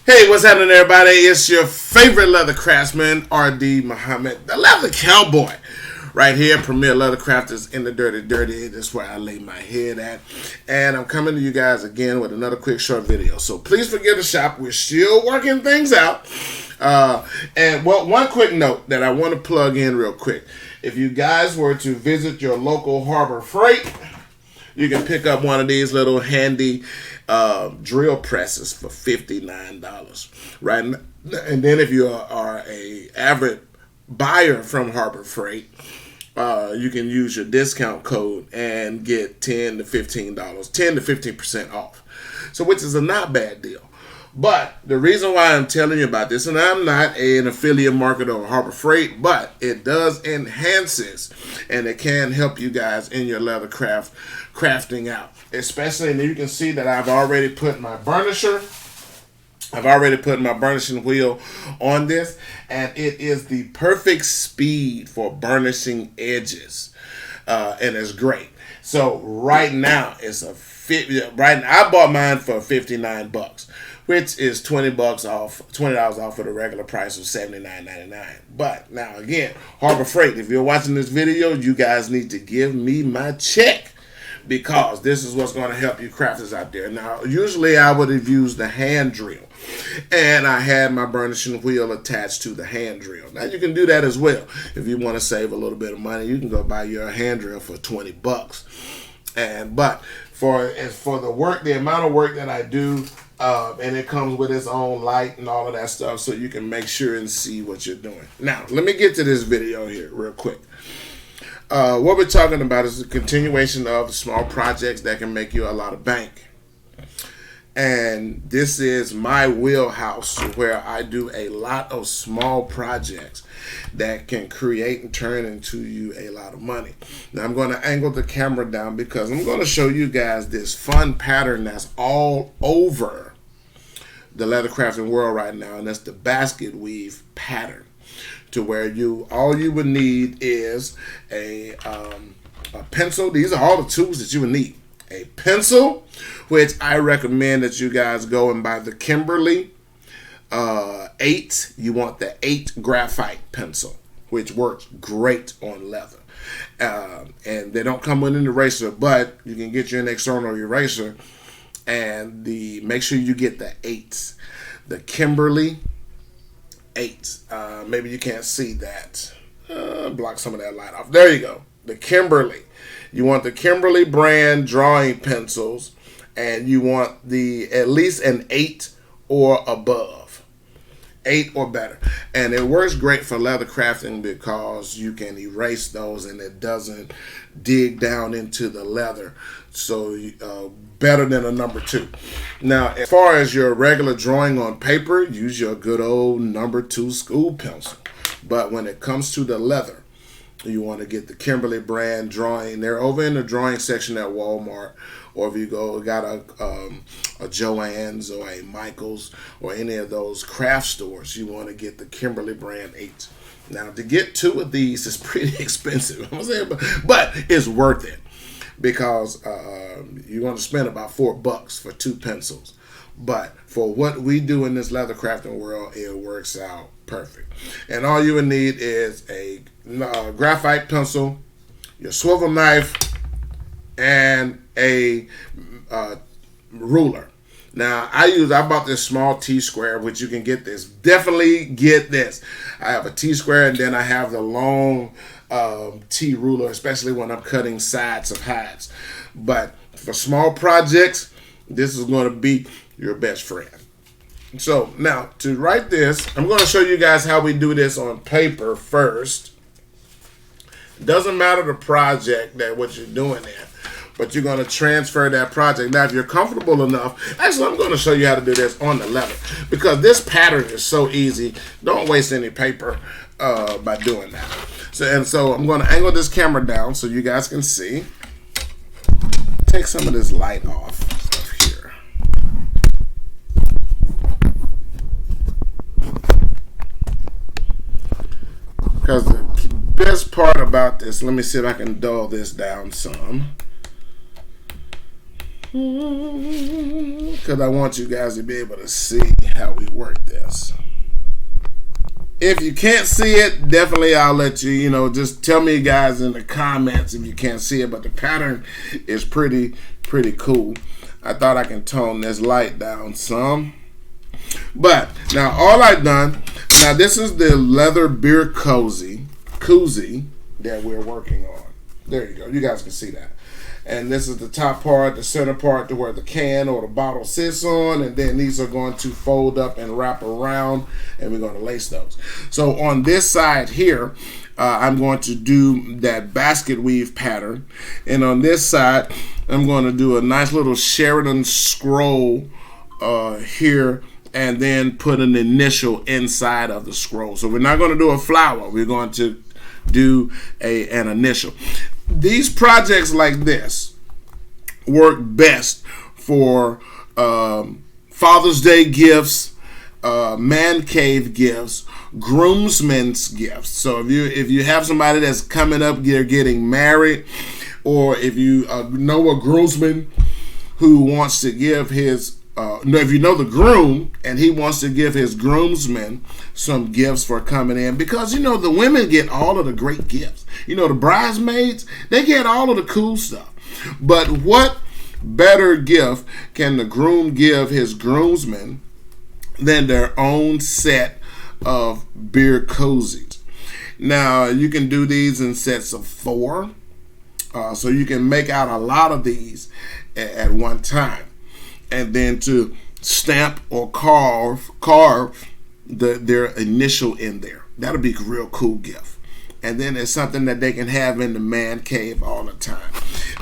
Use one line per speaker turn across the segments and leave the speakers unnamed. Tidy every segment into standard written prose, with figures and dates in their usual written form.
Hey, what's happening, everybody? It's your favorite leather craftsman, RD Muhammad, the leather cowboy. Right here, Premier Leather Crafters in the Dirty. That's where I lay my head at. And I'm coming to you guys again with another quick short video. So please forgive the shop. We're still working things out. One quick note that I want to plug in real quick. If you guys were to visit your local Harbor Freight, you can pick up one of these little handy drill presses for $59, right? And then if you are a avid buyer from Harbor Freight, you can use your discount code and get $10 to $15, 10 to 15% off. So, which is a not bad deal. But the reason why I'm telling you about this, and I'm not an affiliate marketer of Harbor Freight, but it does enhance this, and it can help you guys in your leather crafting out. Especially, and you can see that I've already put my burnisher. I've already put my burnishing wheel on this, and it is the perfect speed for burnishing edges, and it's great. So right now it's I bought mine for $59, which is $20 off of the regular price of $79.99. But now again, Harbor Freight, if you're watching this video, you guys need to give me my check, because this is what's going to help you crafters out there. Now, usually I would have used the hand drill, and I had my burnishing wheel attached to the hand drill. Now, you can do that as well. If you want to save a little bit of money, you can go buy your hand drill for $20. But for the work, the amount of work that I do, and it comes with its own light and all of that stuff, so you can make sure and see what you're doing. Now, let me get to this video here real quick. What we're talking about is a continuation of small projects that can make you a lot of bank. And this is my wheelhouse, where I do a lot of small projects that can create and turn into you a lot of money. Now I'm going to angle the camera down, because I'm going to show you guys this fun pattern that's all over the leather crafting world right now, and that's the basket weave pattern. To where all you would need is a pencil. These are all the tools that you would need. A pencil, which I recommend that you guys go and buy the Kimberly 8. You want the 8 graphite pencil, which works great on leather. And they don't come with an eraser, but you can get you an external eraser. And make sure you get the 8s. The Kimberly 8. Maybe you can't see that. Block some of that light off. There you go. The Kimberly. You want the Kimberly brand drawing pencils, and you want at least an 8 or above. 8 or better. And it works great for leather crafting, because you can erase those and it doesn't dig down into the leather. So better than a number 2. Now, as far as your regular drawing on paper, use your good old number 2 school pencil. But when it comes to the leather, you want to get the Kimberly brand drawing. They're over in the drawing section at Walmart, or if you got a Joann's or a Michael's or any of those craft stores, you want to get the Kimberly brand 8. Now, to get 2 of these is pretty expensive, I'm saying, but it's worth it, because you're going to spend about $4 for 2 pencils. But for what we do in this leather crafting world, it works out perfect. And all you would need is a graphite pencil, your swivel knife, and a ruler. Now, I bought this small T-square, which you can get this. Definitely get this. I have a T-square, and then I have the long T ruler, especially when I'm cutting sides of hides. But for small projects, this is going to be your best friend. So now, to write this, I'm going to show you guys how we do this on paper first. Doesn't matter the project that what you're doing in, but you're going to transfer that project. Now, if you're comfortable enough, actually, I'm going to show you how to do this on the leather, because this pattern is so easy. Don't waste any paper by doing that. So I'm going to angle this camera down so you guys can see. Take some of this light off here. Because the best part about this, let me see if I can dull this down some. because I want you guys to be able to see how we work this. If you can't see it, definitely I'll let you, just tell me guys in the comments if you can't see it, but the pattern is pretty cool. I thought I can tone this light down some. But now all I've done, now this is the leather beer koozie that we're working on. There you go. You guys can see that. And this is the top part, the center part to where the can or the bottle sits on. And then these are going to fold up and wrap around. And we're going to lace those. So on this side here, I'm going to do that basket weave pattern. And on this side, I'm going to do a nice little Sheridan scroll here. And then put an initial inside of the scroll. So we're not going to do a flower. We're going to do an initial. These projects like this work best for Father's Day gifts, man cave gifts, groomsmen's gifts. So if you have somebody that's coming up, they're getting married, or if you know a groomsman who wants to give his if you know the groom and he wants to give his groomsmen some gifts for coming in, because the women get all of the great gifts. The bridesmaids, they get all of the cool stuff. But what better gift can the groom give his groomsmen than their own set of beer cozies? Now you can do these in sets of 4, so you can make out a lot of these at one time. And then to stamp or carve their initial in there. That'll be a real cool gift. And then it's something that they can have in the man cave all the time.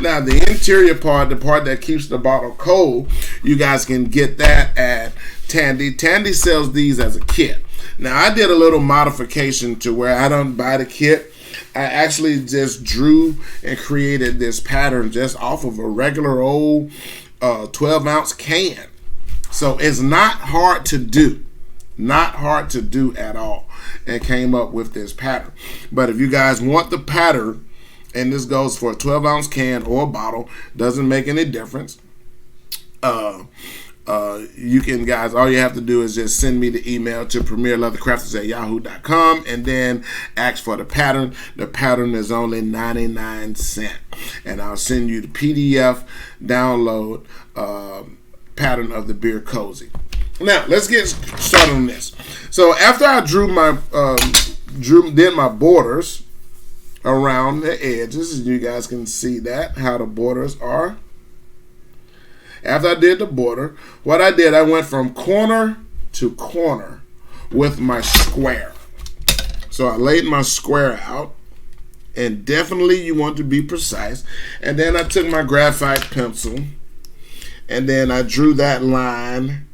Now the interior part, the part that keeps the bottle cold, you guys can get that at Tandy. Tandy sells these as a kit. Now I did a little modification to where I don't buy the kit. I actually just drew and created this pattern just off of a regular old 12-ounce can. So it's not hard to do. Not hard to do at all. And came up with this pattern. But if you guys want the pattern, and this goes for a 12-ounce can or a bottle, doesn't make any difference. You can, guys, all you have to do is just send me the email to premierleathercrafters@yahoo.com and then ask for the pattern. The pattern is only 99 cents. And I'll send you the PDF download pattern of the beer cozy. Now, let's get started on this. So after I did my borders around the edges, you guys can see that, how the borders are. After I did the border, what I did, I went from corner to corner with my square. So I laid my square out, and definitely you want to be precise. And then I took my graphite pencil, and then I drew that line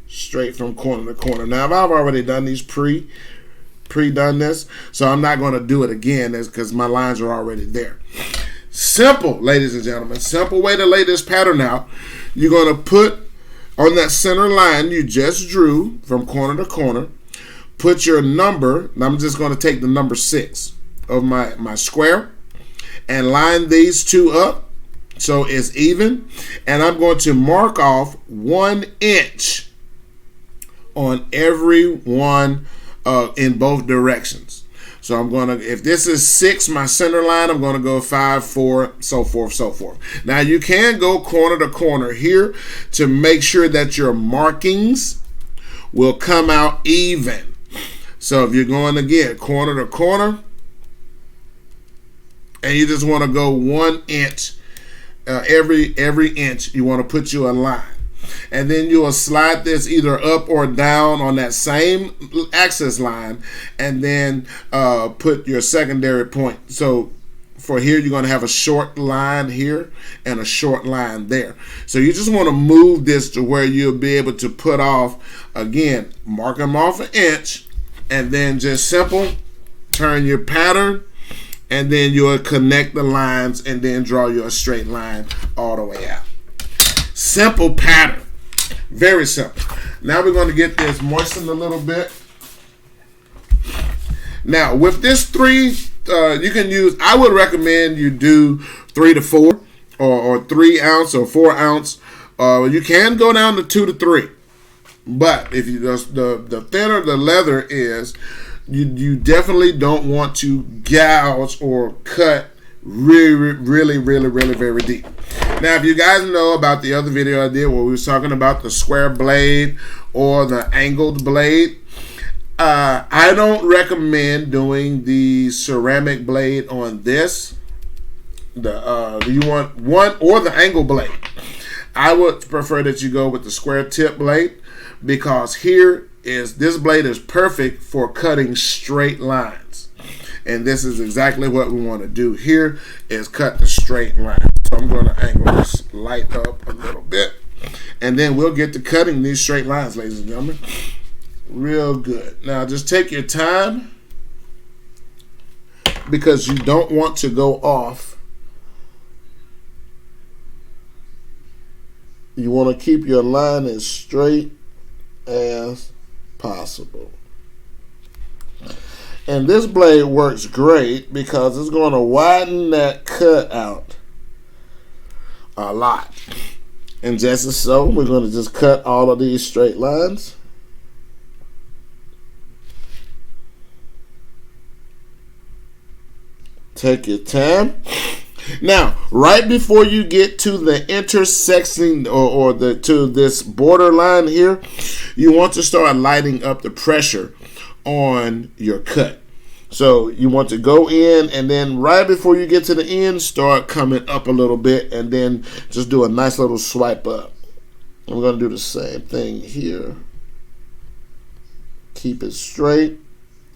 straight from corner to corner. Now, I've already done these pre-done this, so I'm not going to do it again because my lines are already there. Simple, ladies and gentlemen. Simple way to lay this pattern out. You're going to put on that center line you just drew from corner to corner, put your number, and I'm just going to take the number 6 of my square and line these two up so it's even. And I'm going to mark off 1 inch on every one in both directions. So I'm going to, if this is 6, my center line, I'm going to go 5, 4, so forth, so forth. Now you can go corner to corner here to make sure that your markings will come out even. So if you're going again corner to corner, and you just want to go 1 inch, every inch, you want to put you a line. And then you will slide this either up or down on that same axis line, and then put your secondary point. So for here, you're going to have a short line here and a short line there. So you just want to move this to where you'll be able to put off, again, mark them off 1 inch, and then just simple, turn your pattern, and then you'll connect the lines and then draw your straight line all the way out. Simple pattern. Very simple. Now we're going to get this moistened a little bit. Now with this 3, you can use, I would recommend you do 3 to 4 or 3 ounce or 4 ounce. You can go down to 2 to 3. But if you the thinner the leather is, you definitely don't want to gouge or cut really very deep. Now, if you guys know about the other video I did where we was talking about the square blade or the angled blade, I don't recommend doing the ceramic blade on this. You want one or the angle blade. I would prefer that you go with the square tip blade, because this blade is perfect for cutting straight lines. And this is exactly what we want to do here, is cut the straight line. So I'm going to angle this light up a little bit, and then we'll get to cutting these straight lines, ladies and gentlemen. Real good. Now just take your time, because you don't want to go off. You want to keep your line as straight as possible. And this blade works great because it's going to widen that cut out a lot. And just as so, we're going to just cut all of these straight lines. Take your time. Now, right before you get to the intersecting to this border line here, you want to start lighting up the pressure on your cut. So you want to go in, and then right before you get to the end, start coming up a little bit, and then just do a nice little swipe up. And we're going to do the same thing here. Keep it straight,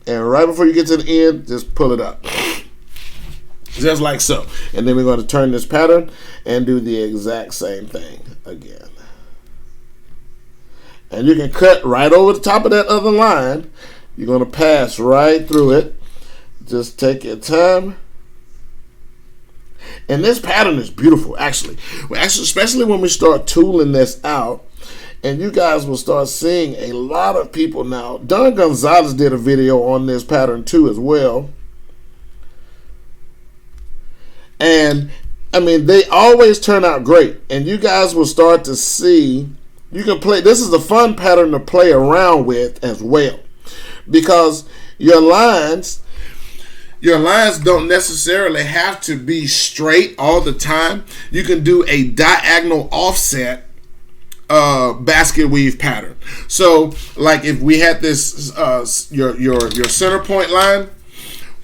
and right before you get to the end, just pull it up. Just like so. And then we're going to turn this pattern and do the exact same thing again. And you can cut right over the top of that other line. You're going to pass right through it. Just take your time. And this pattern is beautiful, actually. Especially when we start tooling this out. And you guys will start seeing a lot of people now. Don Gonzalez did a video on this pattern too as well. And I mean, they always turn out great, and you guys will start to see, you can play, this is a fun pattern to play around with as well, because your lines don't necessarily have to be straight all the time. You can do a diagonal offset basket weave pattern. So like if we had this your center point line,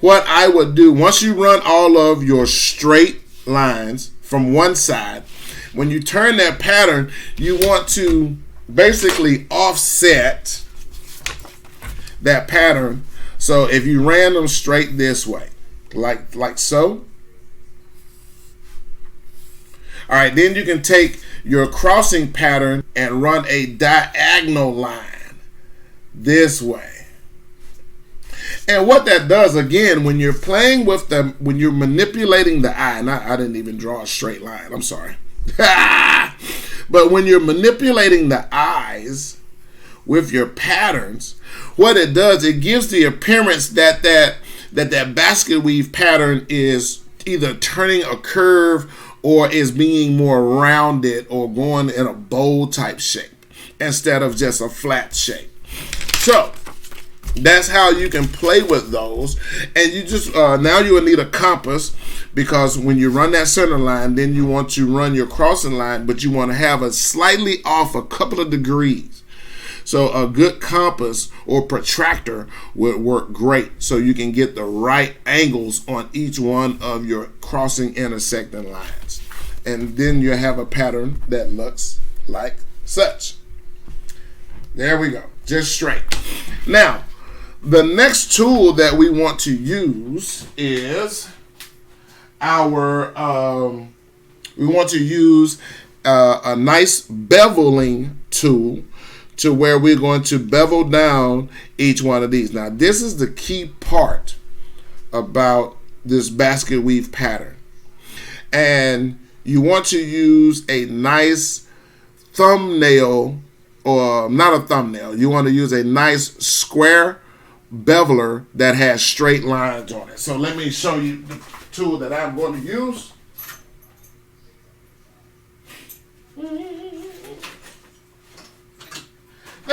what I would do, once you run all of your straight lines from one side, when you turn that pattern, you want to basically offset that pattern. So if you ran them straight this way, like so. All right, then you can take your crossing pattern and run a diagonal line this way. And what that does, again, when you're playing with them, when you're manipulating the eye, and I didn't even draw a straight line, I'm sorry. But when you're manipulating the eyes with your patterns, what it does, it gives the appearance that basket weave pattern is either turning a curve or is being more rounded or going in a bowl type shape instead of just a flat shape. So that's how you can play with those. And you just now you will need a compass, because when you run that center line, then you want to run your crossing line, but you want to have it slightly off a couple of degrees. So a good compass or protractor would work great, so you can get the right angles on each one of your crossing intersecting lines. And then you have a pattern that looks like such. There we go, just straight. Now, the next tool that we want to use is our, we want to use a nice beveling tool, to where we're going to bevel down each one of these. Now, this is the key part about this basket weave pattern. And you want to use a nice thumbnail, or not a thumbnail, you want to use a nice square beveler that has straight lines on it. So let me show you the tool that I'm going to use.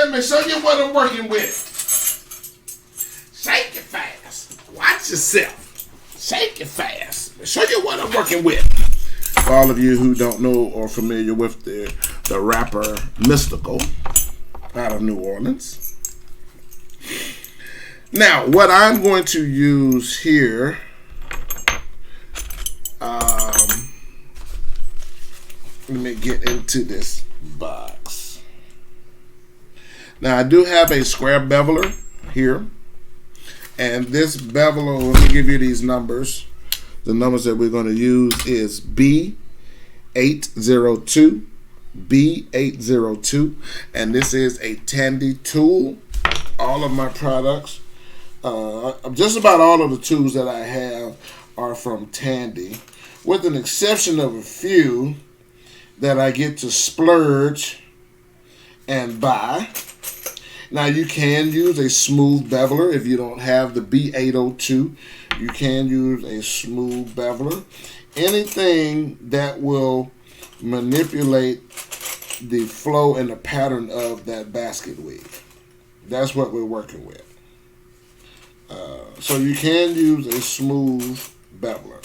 let me show you what I'm working with. Shake it fast. Watch yourself. Shake it fast. Let me show you what I'm working with. For all of you who don't know or familiar with the rapper Mystical out of New Orleans. Now, what I'm going to use here, let me get into this box. Now, I do have a square beveler here. And this beveler, let me give you these numbers. The numbers that we're going to use is B802, B802, and this is a Tandy tool. All of my products, just about all of the tools that I have are from Tandy, with an exception of a few that I get to splurge and buy. Now, you can use a smooth beveler if you don't have the B802. You can use a smooth beveler. Anything that will manipulate the flow and the pattern of that basket weave. That's what we're working with. So you can use a smooth beveler.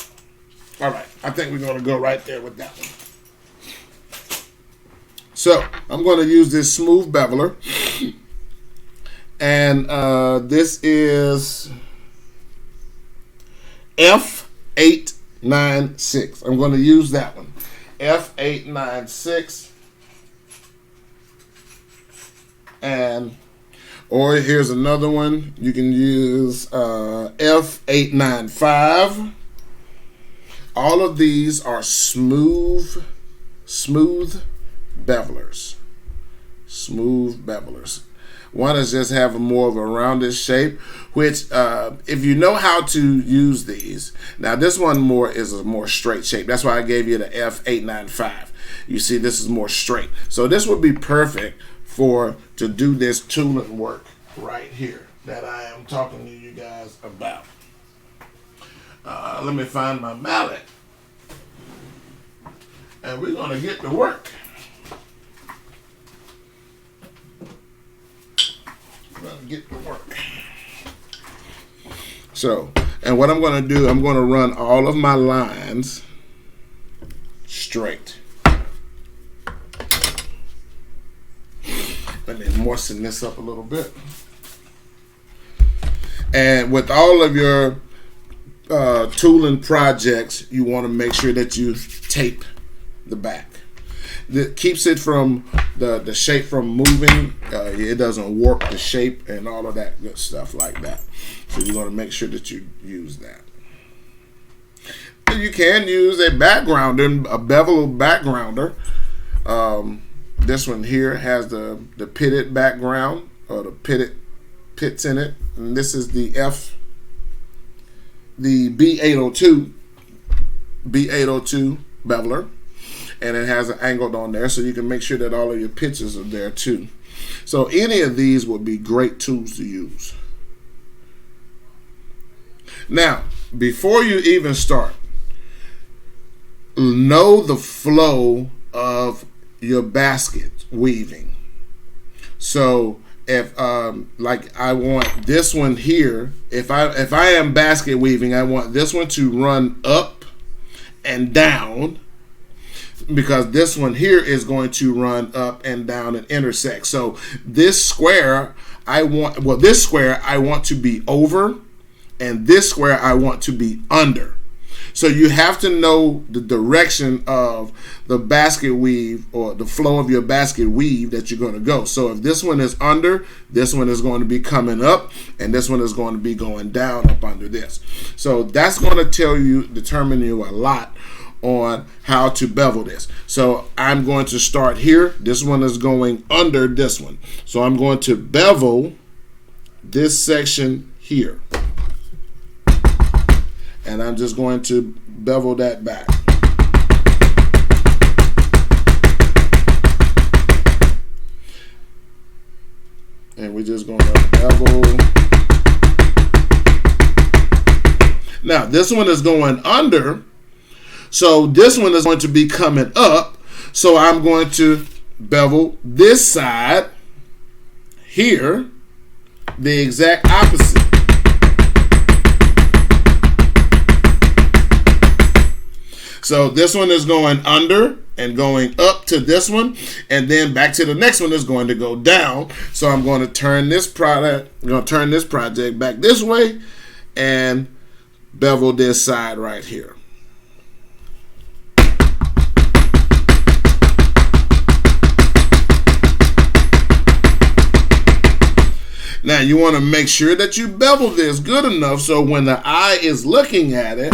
All right, I think we're going to go right there with that one. So I'm going to use this smooth beveler. And this is F896. I'm going to use that one. F896. And, or here's another one. You can use F895. All of these are smooth bevelers. Smooth bevelers. One is just have a more of a rounded shape, which if you know how to use these, now this one is a more straight shape. That's why I gave you the F895. You see, this is more straight. So this would be perfect to do this tooling work right here that I am talking to you guys about. Let me find my mallet, and we're gonna get to work. Get to work. So, and what I'm going to do, I'm going to run all of my lines straight. Let me moisten this up a little bit. And with all of your tooling projects, you want to make sure that you tape the back. That keeps it from the shape from moving. It doesn't warp the shape and all of that good stuff like that. So you want to make sure that you use that. And you can use a backgrounder, a bevel backgrounder. This one here has the pitted background, or the pits in it. And this is the B802 beveler. And it has an angled on there, so you can make sure that all of your pitches are there too. So any of these would be great tools to use. Now, before you even start, know the flow of your basket weaving. So if like I want this one here, if I am basket weaving, I want this one to run up and down, because this one here is going to run up and down and intersect. So this square I want to be over, and this square I want to be under. So you have to know the direction of the basket weave, or the flow of your basket weave that you're going to go. So if this one is under, this one is going to be coming up, and this one is going to be going down up under this. So that's going to determine you a lot on how to bevel this. So I'm going to start here. This one is going under this one. So I'm going to bevel this section here. And I'm just going to bevel that back. And we're just going to bevel. Now this one is going under. So this one is going to be coming up. So I'm going to bevel this side here, the exact opposite. So this one is going under and going up to this one, and then back to the next one is going to go down. So I'm going to turn this project back this way and bevel this side right here. Now you want to make sure that you bevel this good enough so when the eye is looking at it,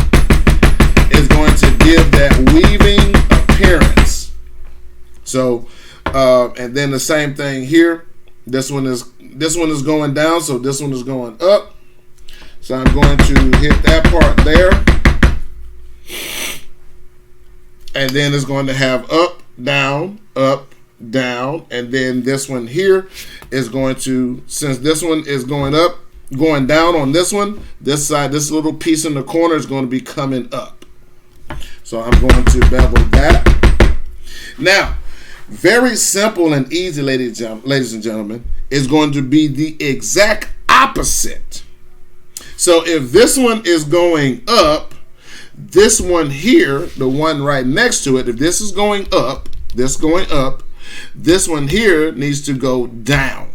it's going to give that weaving appearance. So, and then the same thing here. This one is going down, so this one is going up. So I'm going to hit that part there, and then it's going to have up, down, and then this one here is going to, since this one is going up, going down on this one, this side, this little piece in the corner is going to be coming up. So I'm going to bevel that. Now, very simple and easy, ladies and gentlemen, is going to be the exact opposite. So if this one is going up, this one here, the one right next to it, if this is going up, this going up, this one here needs to go down.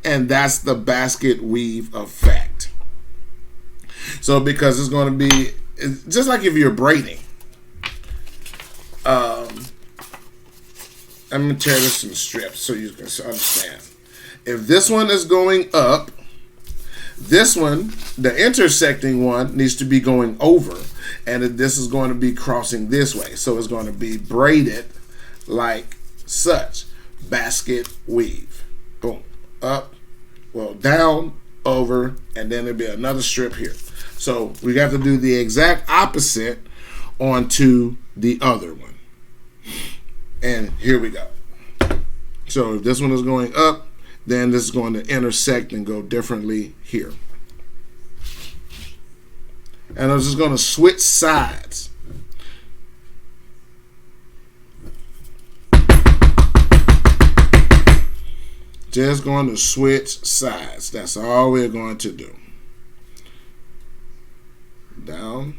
And that's the basket weave effect. So because it's going to be, it's just like if you're braiding. I'm going to tear this in strips so you can understand. If this one is going up, this one, the intersecting one, needs to be going over. And this is going to be crossing this way. So it's going to be braided like such. Basket weave. Boom. Up, well, down, over, and then there'll be another strip here. So we have to do the exact opposite onto the other one. And here we go. So if this one is going up, then this is going to intersect and go differently here. And I'm just going to switch sides. Just going to switch sides. That's all we're going to do. Down.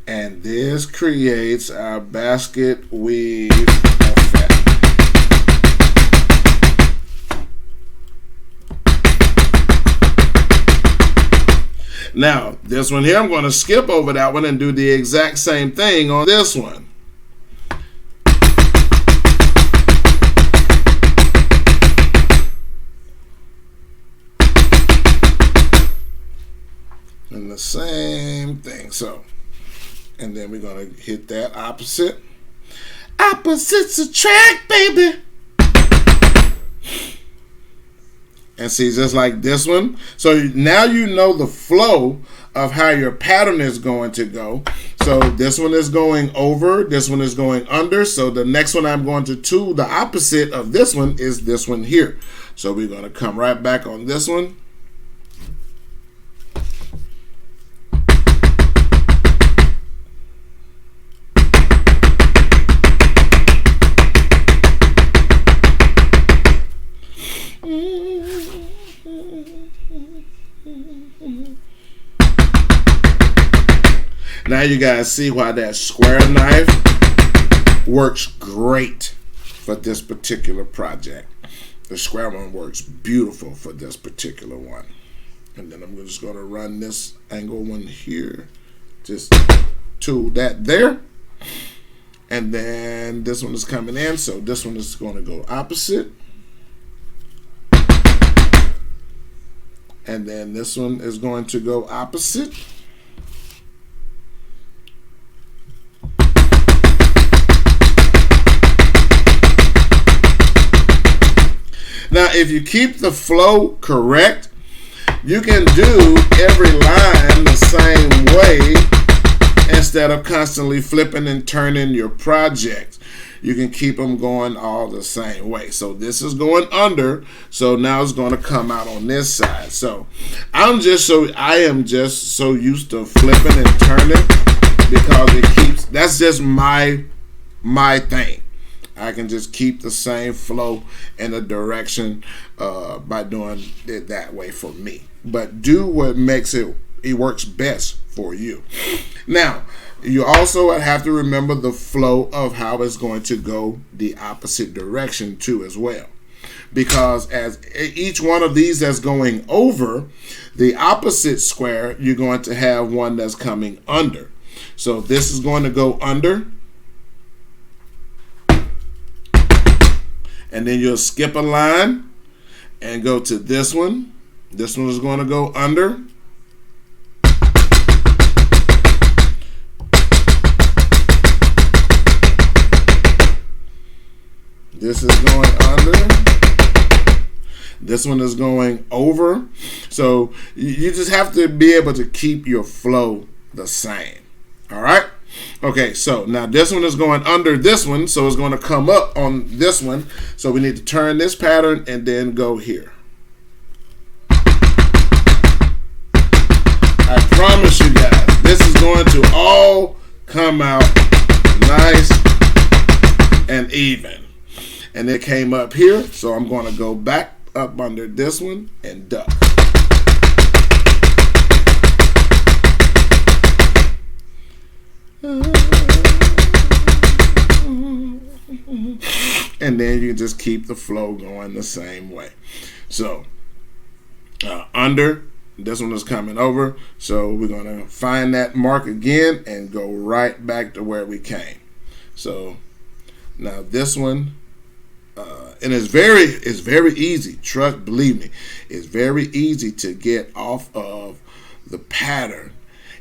And this creates our basket weave effect. Now, this one here, I'm going to skip over that one and do the exact same thing on this one. And the same thing. So, and then we're going to hit that opposite. Opposites attract, baby. And see, just like this one. So now you know the flow of how your pattern is going to go. So this one is going over. This one is going under. So the next one I'm going to do, the opposite of this one is this one here. So we're going to come right back on this one. Now you guys see why that square knife works great for this particular project. The square one works beautiful for this particular one. And then I'm just going to run this angle one here. Just tool that there. And then this one is coming in. So this one is going to go opposite. And then this one is going to go opposite. Now, if you keep the flow correct, you can do every line the same way instead of constantly flipping and turning your project. you can keep them going all the same way. So this is going under, so now it's going to come out on this side. So I am just so used to flipping and turning, because it keeps, that's just my thing. I can just keep the same flow in the direction by doing it that way for me. But do what makes it works best for you. Now, you also have to remember the flow of how it's going to go the opposite direction too as well. Because as each one of these that's going over, the opposite square, you're going to have one that's coming under. So this is going to go under, and then you'll skip a line and go to this one. This one is going to go under. This is going under. This one is going over. So you just have to be able to keep your flow the same. All right? Okay, so now this one is going under this one, so it's going to come up on this one. So we need to turn this pattern and then go here. I promise you guys, this is going to all come out nice and even. And it came up here, so I'm going to go back up under this one and duck. And then you just keep the flow going the same way. So under, this one is coming over, so we're going to find that mark again and go right back to where we came. So now this one, and it's very easy. Believe me, it's very easy to get off of the pattern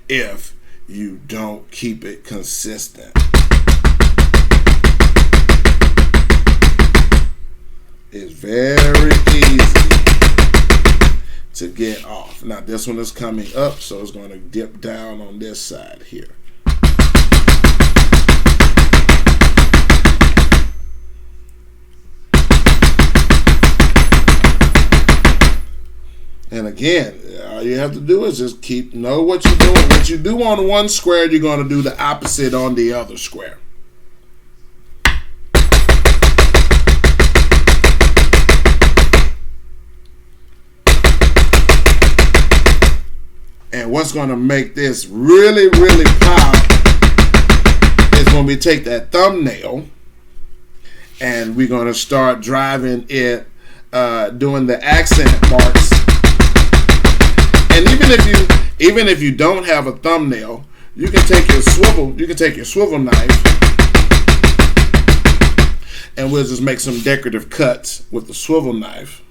if you don't keep it consistent. It's very easy to get off. Now this one is coming up, so it's going to dip down on this side here. And again, all you have to do is just know what you're doing. What you do on one square, you're going to do the opposite on the other square. And what's going to make this really, really pop is when we take that thumbnail and we're going to start driving it, doing the accent marks. And even if you don't have a thumbnail, you can take your swivel knife, and we'll just make some decorative cuts with the swivel knife.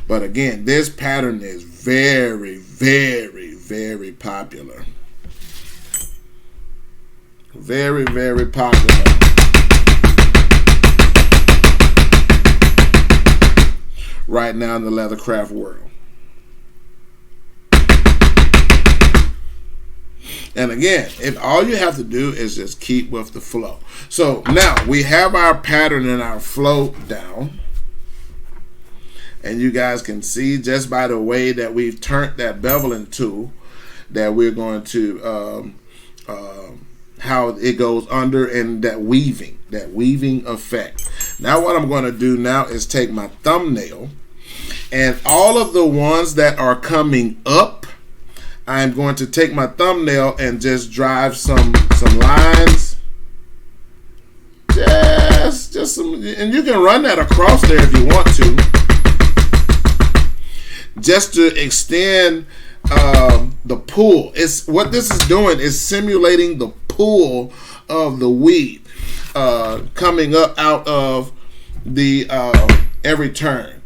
But again, this pattern is very, very, very popular. Very, very popular. Right now in the leathercraft world. And again, if all you have to do is just keep with the flow. So now we have our pattern and our flow down. And you guys can see just by the way that we've turned that beveling tool that we're going to how it goes under, and that weaving effect. Now what I'm going to do now is take my thumbnail, and all of the ones that are coming up, I'm going to take my thumbnail and just drive some lines. Just some, and you can run that across there if you want to, just to extend the pull. It's what this is doing is simulating the pull of the weave coming up out of the every turn.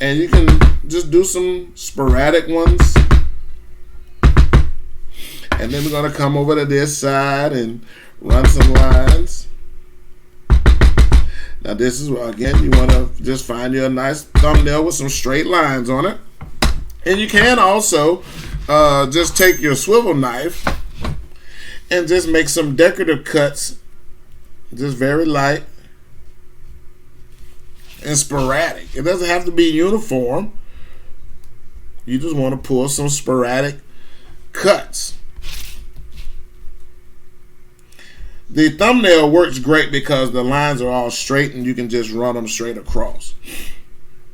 And you can just do some sporadic ones. And then we're going to come over to this side and run some lines. Now this is, again, you want to just find you a nice thumbnail with some straight lines on it. And you can also just take your swivel knife and just make some decorative cuts, just very light and sporadic. It doesn't have to be uniform. You just want to pull some sporadic cuts. The thumbnail works great because the lines are all straight and you can just run them straight across.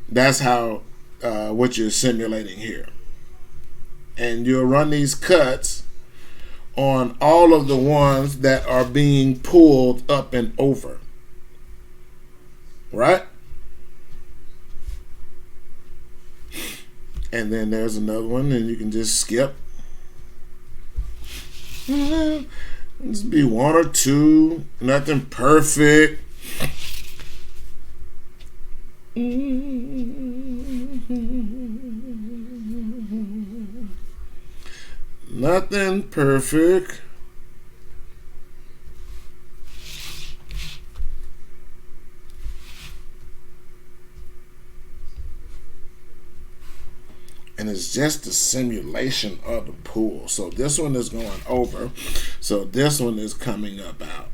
That's how what you're simulating here. And you'll run these cuts on all of the ones that are being pulled up and over. Right? And then there's another one, and you can just skip. Just be one or two, nothing perfect. Nothing perfect. And it's just a simulation of the pool. So this one is going over. So this one is coming up out.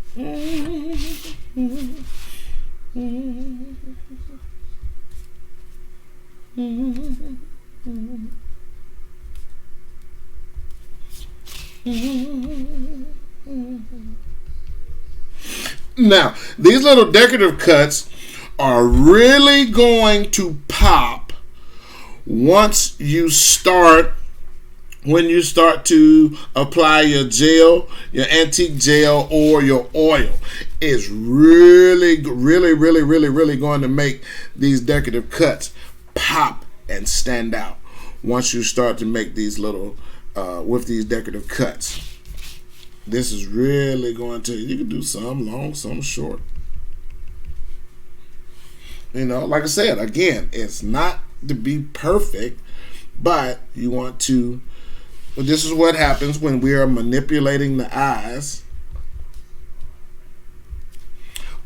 Now, these little decorative cuts are really going to pop once you start, when you start to apply your gel, your antique gel or your oil. It's really going to make these decorative cuts pop and stand out once you start to make these little, with these decorative cuts. This is really going to, you can do some long, some short. You know, like I said, again, it's not to be perfect, but you want to, well, this is what happens when we are manipulating the eyes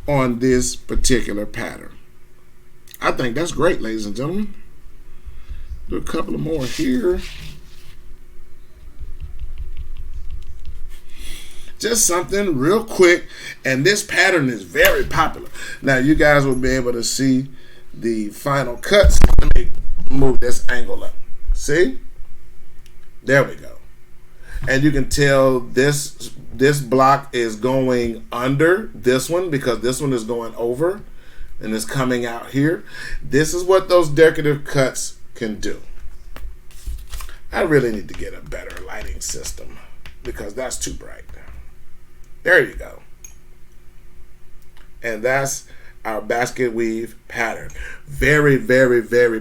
on this particular pattern. I think that's great, ladies and gentlemen. Do a couple of more here. Just something real quick, and this pattern is very popular. Now you guys will be able to see the final cuts. Let me move this angle up. See? There we go. And you can tell this block is going under this one because this one is going over and it's coming out here. This is what those decorative cuts can do. I really need to get a better lighting system because that's too bright. There you go. And that's our basket weave pattern. Very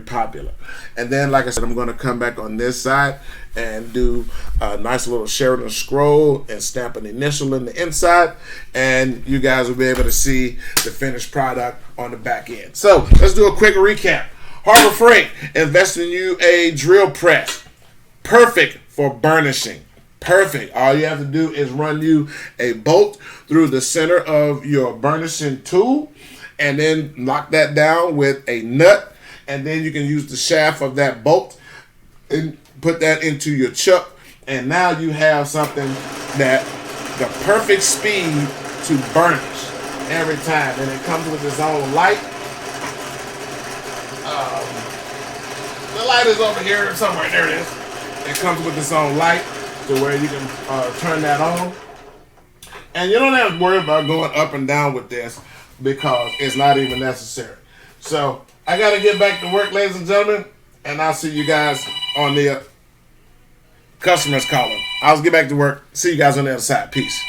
popular. And then, like I said, I'm going to come back on this side and do a nice little Sheridan scroll and stamp an initial in the inside, and you guys will be able to see the finished product on the back end. So let's do a quick recap. Harbor Freight invested in you a drill press, perfect for burnishing. Perfect. All you have to do is run you a bolt through the center of your burnishing tool and then lock that down with a nut, and then you can use the shaft of that bolt and put that into your chuck, and now you have something that the perfect speed to burnish every time. And it comes with its own light. The light is over here somewhere. There it is. It comes with its own light to where you can turn that on. And you don't have to worry about going up and down with this because it's not even necessary. So I got to get back to work, ladies and gentlemen, and I'll see you guys on the customers calling. I'll get back to work. See you guys on the other side. Peace.